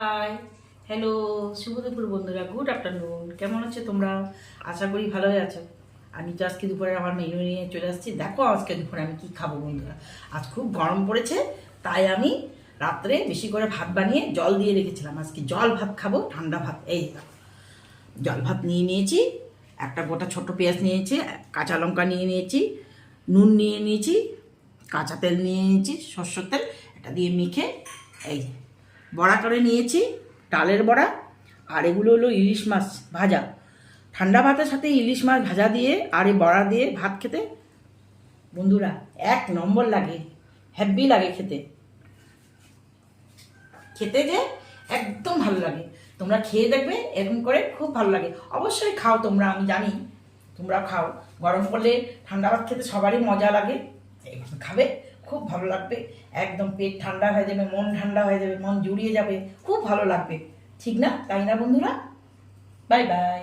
High, hello, শুভ দুপুর বন্ধুরা, good afternoon. কেমন আছো তোমরা? আশা করি ভালোই আছো। আমি তো আজকে দুপুরে আমার মেনু নিয়ে চলে আসছি। দেখো আজকে দুপুরে আমি কি খাবো বন্ধুরা। আজ খুব গরম পড়েছে, তাই আমি রাত্রে বেশি করে ভাত বানিয়ে জল দিয়ে রেখেছিলাম। আজকে জল ভাত খাবো, ঠান্ডা ভাত। এই দেখো, জল ভাত নিয়ে নিয়েছি, একটা গোটা ছোট পেঁয়াজ নিয়েছি, কাঁচা লঙ্কা নিয়ে নিয়েছি, নুন নিয়ে নিয়েছি, কাঁচা তেল নিয়ে নিয়েছি, সরষের তেল, এটা দিয়ে মেখে এই বড়া করে নিয়েছি, ডালের বড়া। আর এগুলো হলো ইলিশ মাছ ভাজা। ঠান্ডা ভাতের সাথে ইলিশ মাছ ভাজা দিয়ে আর এই বড়া দিয়ে ভাত খেতে বন্ধুরা এক নম্বর লাগে, হ্যাপি লাগে খেতে। খেতে যে একদম ভালো লাগে। তোমরা খেয়ে দেখবে, এরকম করে খুব ভালো লাগে। অবশ্যই খাও তোমরা, আমি জানি তোমরা খাও। গরম পড়লে ঠান্ডা ভাত খেতে সবারই মজা লাগে। এইভাবে খাবে, খুব ভালো লাগবে। একদম পেট ঠান্ডা হয়ে যাবে, মন ঠান্ডা হয়ে যাবে, মন জুড়িয়ে যাবে, খুব ভালো লাগবে। ঠিক না? তাই না বন্ধুরা? Bye bye.